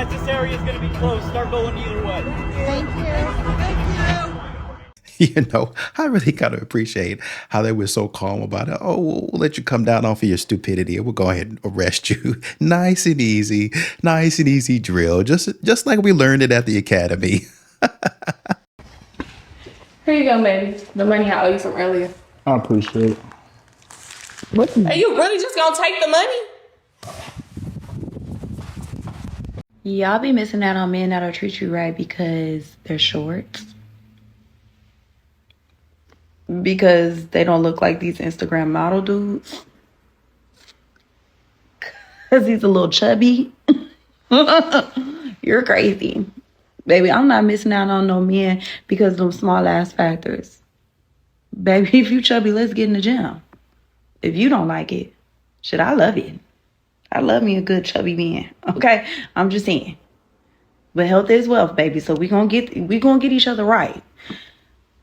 guys, this area is going to be closed. Start going either way. Thank you. You know, I really got to appreciate how they were so calm about it. Oh, we'll let you come down off of your stupidity and we'll go ahead and arrest you. Nice and easy drill. Just like we learned it at the academy. Here you go, baby. The money I owe you from earlier. I appreciate it. Are you really just gonna take the money? Y'all be missing out on men that'll treat you right because they're short. Because they don't look like these Instagram model dudes. Because he's a little chubby. You're crazy. Baby, I'm not missing out on no men because of them small ass factors. Baby, if you chubby, let's get in the gym. If you don't like it, shit, I love it. I love me a good chubby man. Okay? I'm just saying. But health is wealth, baby. So we gonna get each other right.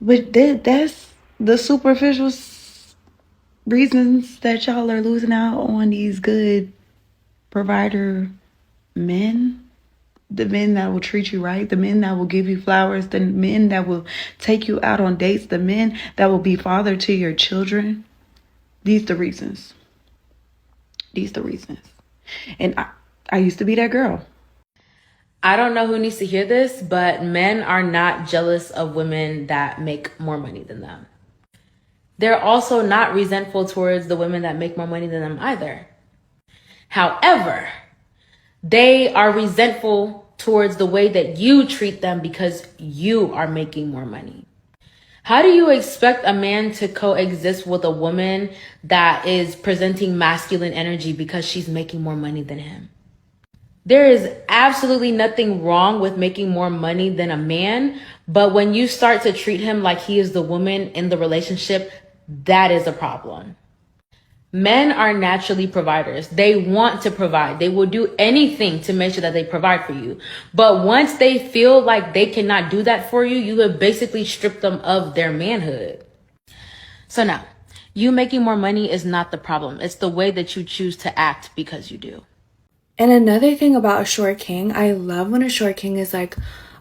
But that's the superficial reasons that y'all are losing out on these good provider men. The men that will treat you right, the men that will give you flowers, the men that will take you out on dates, the men that will be father to your children. These the reasons. And I used to be that girl. I don't know who needs to hear this, but men are not jealous of women that make more money than them. They're also not resentful towards the women that make more money than them either. However, they are resentful towards the way that you treat them because you are making more money. How do you expect a man to coexist with a woman that is presenting masculine energy because she's making more money than him? There is absolutely nothing wrong with making more money than a man, but when you start to treat him like he is the woman in the relationship, that is a problem. Men are naturally providers. They want to provide. They will do anything to make sure that they provide for you. But once they feel like they cannot do that for you, you have basically stripped them of their manhood. So now, you making more money is not the problem. It's the way that you choose to act because you do. And another thing about a short king, I love when a short king is like,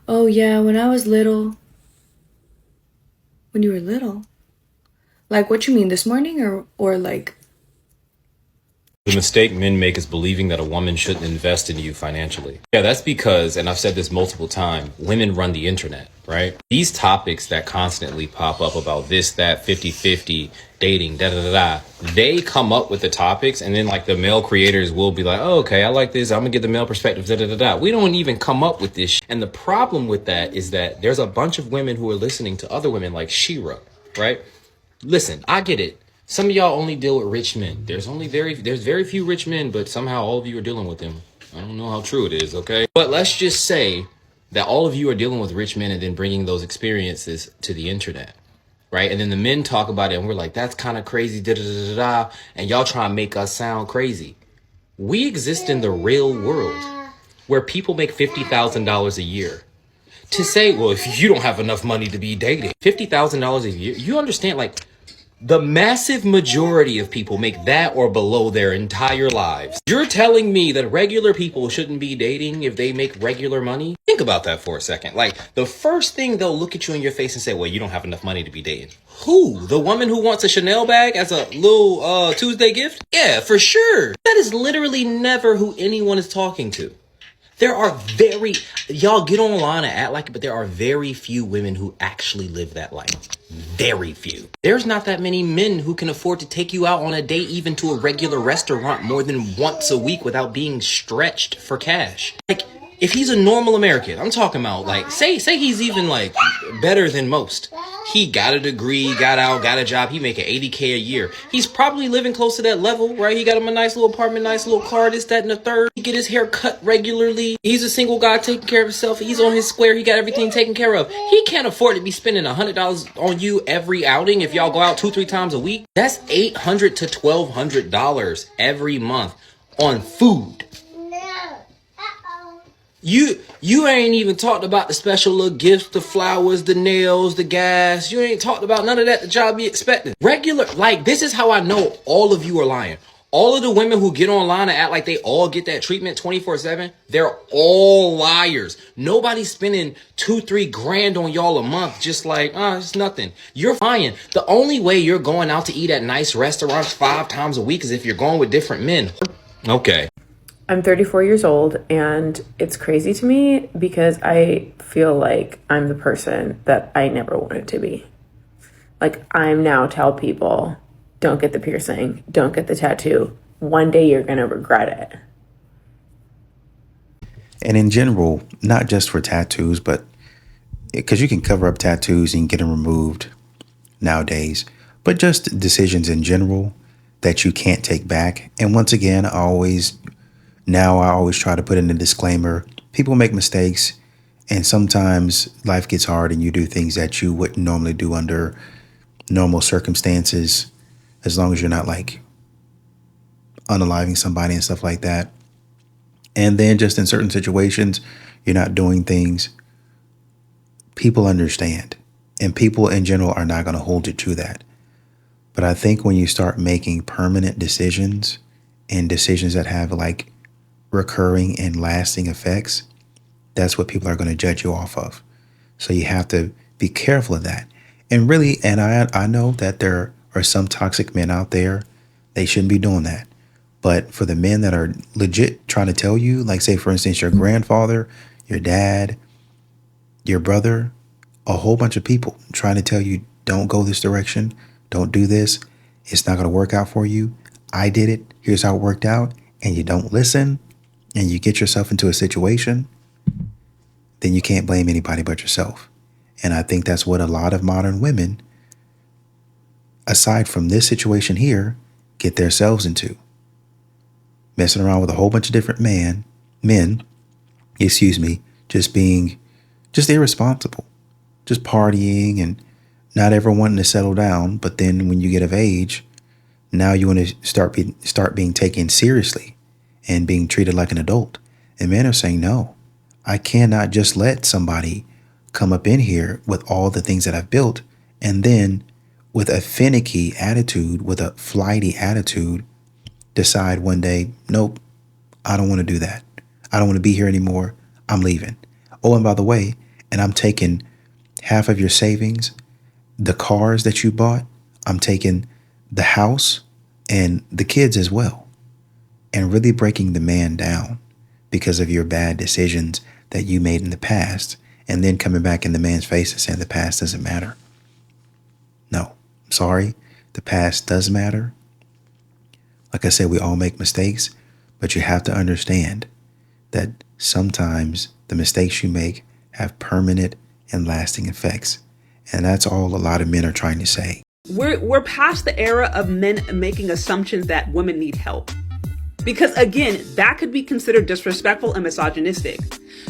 oh yeah, when I was little. When you were little? Like, what you mean, this morning or like? The mistake men make is believing that a woman shouldn't invest in you financially. Yeah, that's because, and I've said this multiple times, women run the internet, right? These topics that constantly pop up about this, that, 50-50, dating, da-da-da-da, they come up with the topics and then like the male creators will be like, oh, okay, I like this. I'm gonna get the male perspective, da-da-da-da. We don't even come up with this. And the problem with that is that there's a bunch of women who are listening to other women like Shira, right? Listen, I get it. Some of y'all only deal with rich men. There's very few rich men, but somehow all of you are dealing with them. I don't know how true it is, okay? But let's just say that all of you are dealing with rich men and then bringing those experiences to the internet, right? And then the men talk about it and we're like, that's kind of crazy, da-da-da-da-da, and y'all try and make us sound crazy. We exist in the real world where people make $50,000 a year. To say, well, if you don't have enough money to be dating, $50,000 a year, you understand, like, the massive majority of people make that or below their entire lives. You're telling me that regular people shouldn't be dating if they make regular money? Think about that for a second. Like, the first thing they'll look at you in your face and say, well, you don't have enough money to be dating. Who? The woman who wants a Chanel bag as a little Tuesday gift? Yeah, for sure. That is literally never who anyone is talking to. There are y'all get online and act like it, but there are very few women who actually live that life. Very few. There's not that many men who can afford to take you out on a date, even to a regular restaurant, more than once a week without being stretched for cash. Like, if he's a normal American, I'm talking about, like, say he's even, like, better than most. He got a degree, got out, got a job. He making $80K a year. He's probably living close to that level, right? He got him a nice little apartment, nice little car, this, that, and the third. He get his hair cut regularly. He's a single guy taking care of himself. He's on his square. He got everything taken care of. He can't afford to be spending $100 on you every outing if y'all go out 2-3 times a week. That's $800 to $1,200 every month on food. You ain't even talked about the special little gifts, the flowers, the nails, the gas. You ain't talked about none of that y'all be expecting. Regular, like, this is how I know all of you are lying. All of the women who get online and act like they all get that treatment 24/7, they're all liars. Nobody's spending 2-3 grand on y'all a month just like, it's nothing. You're fine. The only way you're going out to eat at nice restaurants 5 times a week is if you're going with different men. Okay. I'm 34 years old, and it's crazy to me because I feel like I'm the person that I never wanted to be. Like, I'm now tell people, don't get the piercing, don't get the tattoo. One day you're going to regret it. And in general, not just for tattoos, but because you can cover up tattoos and get them removed nowadays, but just decisions in general that you can't take back. And once again, I always try to put in a disclaimer. People make mistakes, and sometimes life gets hard and you do things that you wouldn't normally do under normal circumstances, as long as you're not like unaliving somebody and stuff like that. And then just in certain situations, you're not doing things. People understand, and people in general are not going to hold you to that. But I think when you start making permanent decisions and decisions that have like recurring and lasting effects, that's what people are going to judge you off of. So you have to be careful of that. And really, and I know that there are some toxic men out there. They shouldn't be doing that. But for the men that are legit trying to tell you, like say, for instance, your grandfather, your dad, your brother, a whole bunch of people trying to tell you, don't go this direction, don't do this, it's not going to work out for you. I did it. Here's how it worked out. And you don't listen, and you get yourself into a situation, then you can't blame anybody but yourself. And I think that's what a lot of modern women, aside from this situation here, get themselves into. Messing around with a whole bunch of different men, just irresponsible, just partying and not ever wanting to settle down. But then when you get of age, now you want to start being taken seriously and being treated like an adult. And men are saying, no, I cannot just let somebody come up in here with all the things that I've built and then with a finicky attitude, with a flighty attitude, decide one day, nope, I don't want to do that. I don't want to be here anymore. I'm leaving. Oh, and by the way, and I'm taking half of your savings, the cars that you bought, I'm taking the house and the kids as well, and really breaking the man down because of your bad decisions that you made in the past, and then coming back in the man's face and saying the past doesn't matter. No, I'm sorry. The past does matter. Like I said, we all make mistakes, but you have to understand that sometimes the mistakes you make have permanent and lasting effects. And that's all a lot of men are trying to say. We're past the era of men making assumptions that women need help. Because again, that could be considered disrespectful and misogynistic.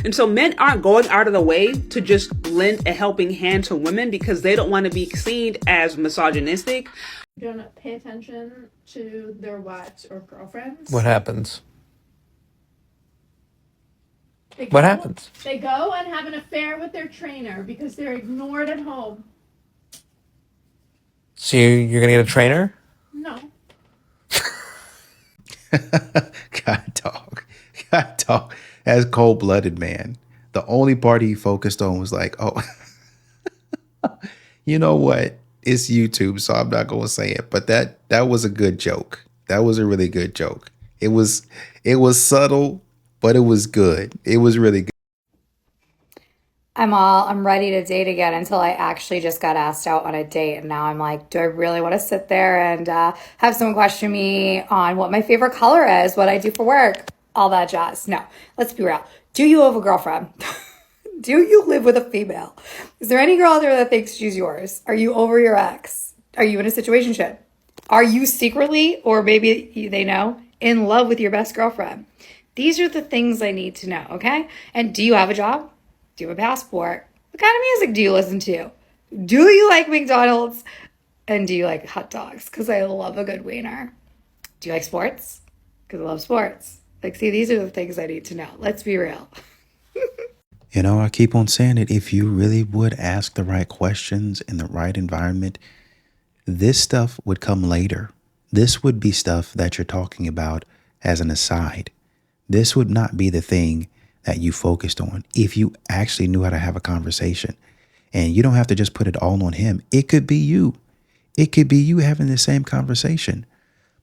And so men aren't going out of the way to just lend a helping hand to women because they don't want to be seen as misogynistic. Don't pay attention to their wives or girlfriends. What happens? What happens? They go and have an affair with their trainer because they're ignored at home. So you're going to get a trainer? No. God dog. As cold-blooded, man. The only part he focused on was like, oh, you know what? It's YouTube, so I'm not going to say it. But that was a good joke. That was a really good joke. It was subtle, but it was good. It was really good. I'm ready to date again until I actually just got asked out on a date. And now I'm like, do I really want to sit there and have someone question me on what my favorite color is, what I do for work, all that jazz? No, let's be real. Do you have a girlfriend? Do you live with a female? Is there any girl out there that thinks she's yours? Are you over your ex? Are you in a situationship? Are you secretly, or maybe they know, in love with your best girlfriend? These are the things I need to know, okay? And do you have a job? Do you have a passport? What kind of music do you listen to? Do you like McDonald's? And do you like hot dogs? Because I love a good wiener. Do you like sports? Because I love sports. Like, see, these are the things I need to know. Let's be real. You know, I keep on saying it. If you really would ask the right questions in the right environment, this stuff would come later. This would be stuff that you're talking about as an aside. This would not be the thing that you focused on if you actually knew how to have a conversation. And you don't have to just put it all on him. It could be you. It could be you having the same conversation.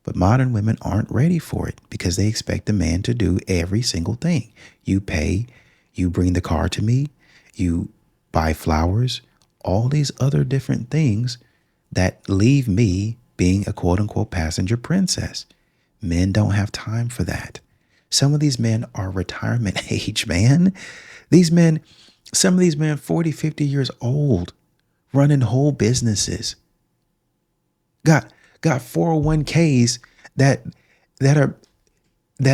But modern women aren't ready for it because they expect a man to do every single thing. You pay, you bring the car to me, you buy flowers, all these other different things that leave me being a quote unquote passenger princess. Men don't have time for that. Some of these men are retirement age, man. Some of these men 40, 50 years old, running whole businesses. Got 401ks that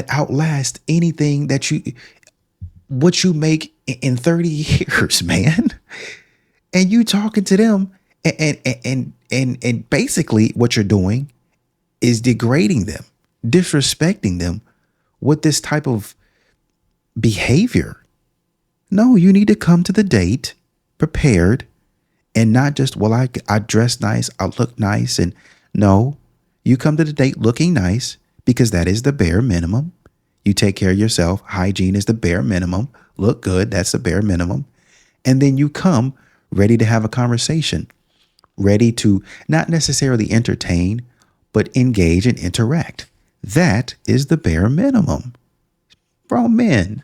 outlast anything what you make in 30 years, man. And you talking to them and basically what you're doing is degrading them, disrespecting them with this type of behavior. No, you need to come to the date prepared and not just, well, I dress nice, I look nice. And no, you come to the date looking nice because that is the bare minimum. You take care of yourself. Hygiene is the bare minimum. Look good. That's the bare minimum. And then you come ready to have a conversation, ready to not necessarily entertain, but engage and interact. That is the bare minimum. Bro, men,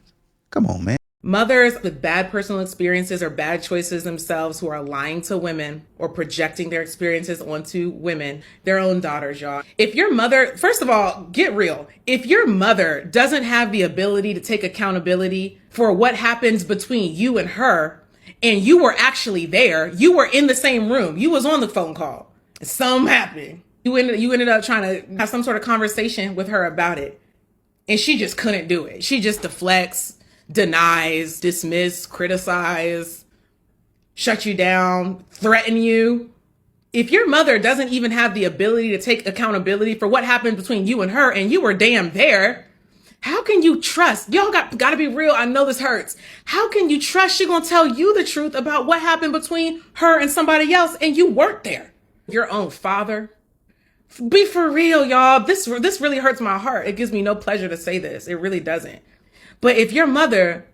come on, man. Mothers with bad personal experiences or bad choices themselves who are lying to women or projecting their experiences onto women, their own daughters, y'all. If your mother, first of all, get real. If your mother doesn't have the ability to take accountability for what happens between you and her, and you were actually there, you were in the same room, you was on the phone call, something happened. You ended up trying to have some sort of conversation with her about it. And she just couldn't do it. She just deflects, denies, dismiss, criticize, shut you down, threaten you. If your mother doesn't even have the ability to take accountability for what happened between you and her, and you were damn there, how can you trust? Y'all got to be real. I know this hurts. How can you trust she gonna tell you the truth about what happened between her and somebody else and you weren't there? Your own father. Be for real, y'all. This really hurts my heart. It gives me no pleasure to say this. It really doesn't. But if your mother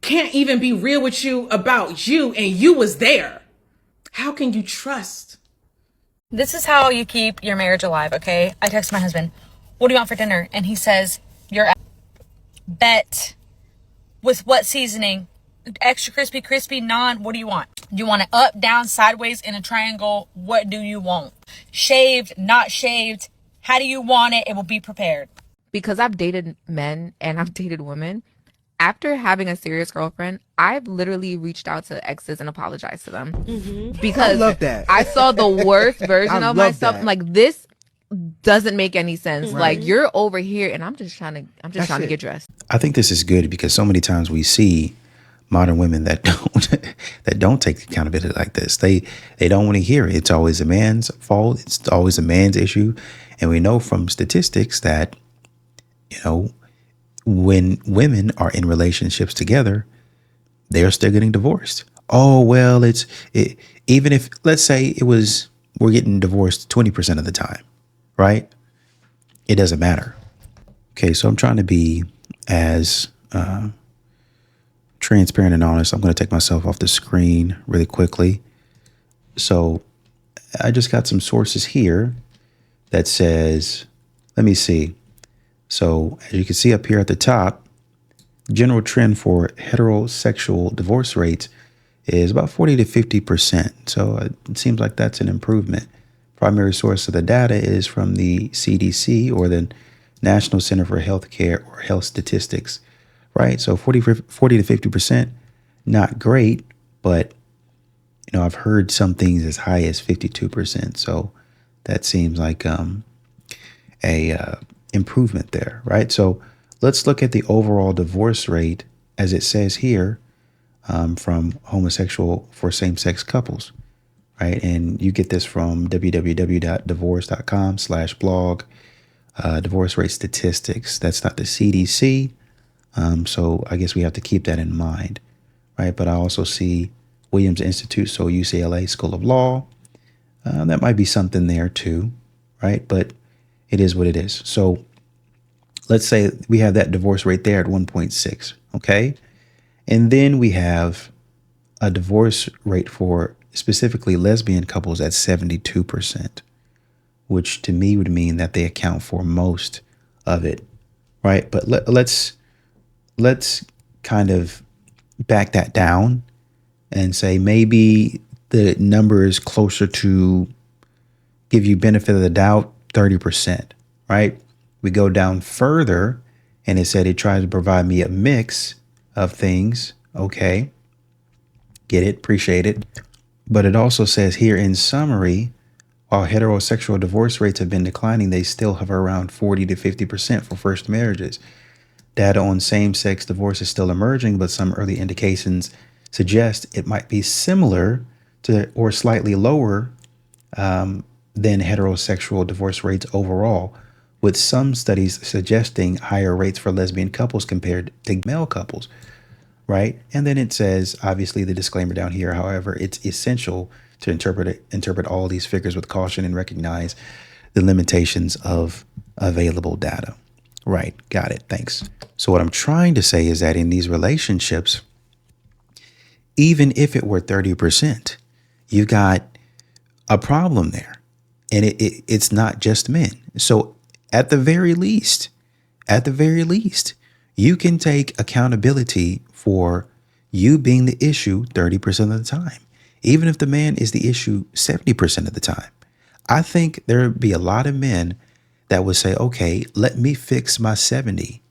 can't even be real with you about you and you was there, how can you trust? This is how you keep your marriage alive, okay? I text my husband, what do you want for dinner? And he says, bet. With what seasoning? Extra crispy, non, what do you want? Do you want it up, down, sideways, in a triangle? What do you want? Shaved, not shaved? How do you want it? It will be prepared. Because I've dated men and I've dated women, after having a serious girlfriend, I've literally reached out to exes and apologized to them. Because I love that. I saw the worst version I of love myself. that. Like, this doesn't make any sense. Right. Like, you're over here and I'm just trying to get dressed. I think this is good because so many times we see modern women that don't take accountability like this. They don't want to hear it. It's always a man's fault. It's always a man's issue. And we know from statistics that, when women are in relationships together, they're still getting divorced. Oh, well, even if, let's say we're getting divorced 20% of the time, right? It doesn't matter. Okay, so I'm trying to be as transparent and honest. I'm going to take myself off the screen really quickly. So I just got some sources here that says, let me see. So as you can see up here at the top, general trend for heterosexual divorce rates is about 40 to 50%. So it seems like that's an improvement. Primary source of the data is from the CDC, or the National Center for Healthcare or Health Statistics, right? So 40 to 50%, not great, but I've heard some things as high as 52%. So that seems like a improvement there, right? So let's look at the overall divorce rate as it says here from homosexual for same-sex couples, right? And you get this from www.divorce.com/blog, divorce rate statistics. That's not the CDC. So I guess we have to keep that in mind, right? But I also see Williams Institute, so UCLA School of Law. That might be something there too, right? But It is what it is. So let's say we have that divorce rate there at 1.6. Okay. And then we have a divorce rate for specifically lesbian couples at 72%, which to me would mean that they account for most of it. Right. But let's kind of back that down and say maybe the number is closer to, give you benefit of the doubt, 30%, right? We go down further and it said it tried to provide me a mix of things. Okay. Get it, appreciate it. But it also says here in summary, while heterosexual divorce rates have been declining, they still hover around 40 to 50% for first marriages. Data on same-sex divorce is still emerging, but some early indications suggest it might be similar to or slightly lower than heterosexual divorce rates overall, with some studies suggesting higher rates for lesbian couples compared to male couples, right? And then it says, obviously, the disclaimer down here, however, it's essential to interpret all these figures with caution and recognize the limitations of available data. Right. Got it. Thanks. So what I'm trying to say is that in these relationships, even if it were 30%, you got a problem there. And it's not just men. So at the very least, you can take accountability for you being the issue 30% of the time, even if the man is the issue 70% of the time. I think there would be a lot of men that would say, okay, let me fix my 70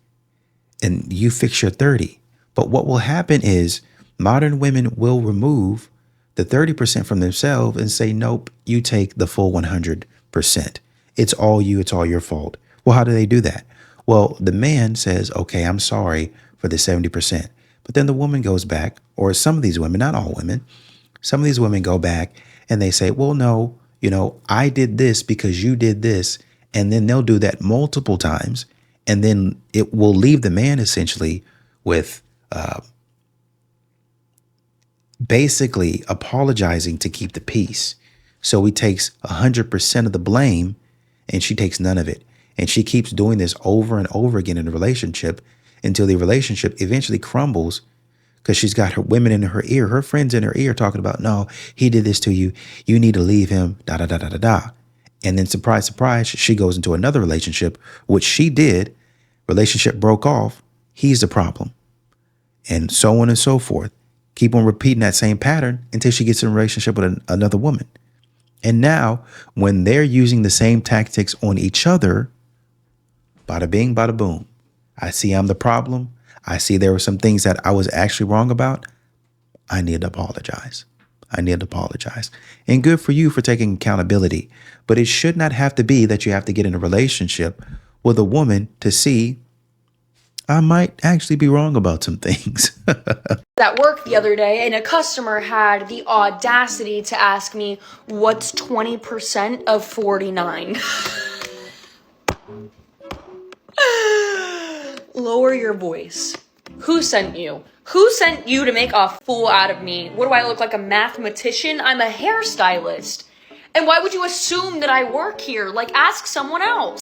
and you fix your 30. But what will happen is modern women will remove the 30% from themselves and say, nope, you take the full 100%. It's all you. It's all your fault. Well, how do they do that? Well, the man says, okay, I'm sorry for the 70%. But then the woman goes back, or some of these women, not all women, some of these women go back and they say, well, no, I did this because you did this. And then they'll do that multiple times. And then it will leave the man essentially with basically apologizing to keep the peace. So he takes 100% of the blame and she takes none of it. And she keeps doing this over and over again in a relationship until the relationship eventually crumbles because she's got her women in her ear, her friends in her ear talking about, no, he did this to you. You need to leave him, da, da, da, da, da, da. And then surprise, surprise, she goes into another relationship, which she did. Relationship broke off. He's the problem. And so on and so forth. Keep on repeating that same pattern until she gets in a relationship with another woman. And now when they're using the same tactics on each other, bada bing, bada boom. I see I'm the problem. I see there were some things that I was actually wrong about. I need to apologize. And good for you for taking accountability. But it should not have to be that you have to get in a relationship with a woman to see I might actually be wrong about some things. At work the other day, and a customer had the audacity to ask me, what's 20% of 49? Lower your voice. Who sent you? Who sent you to make a fool out of me? What do I look like, a mathematician? I'm a hairstylist. And why would you assume that I work here? Like, ask someone else.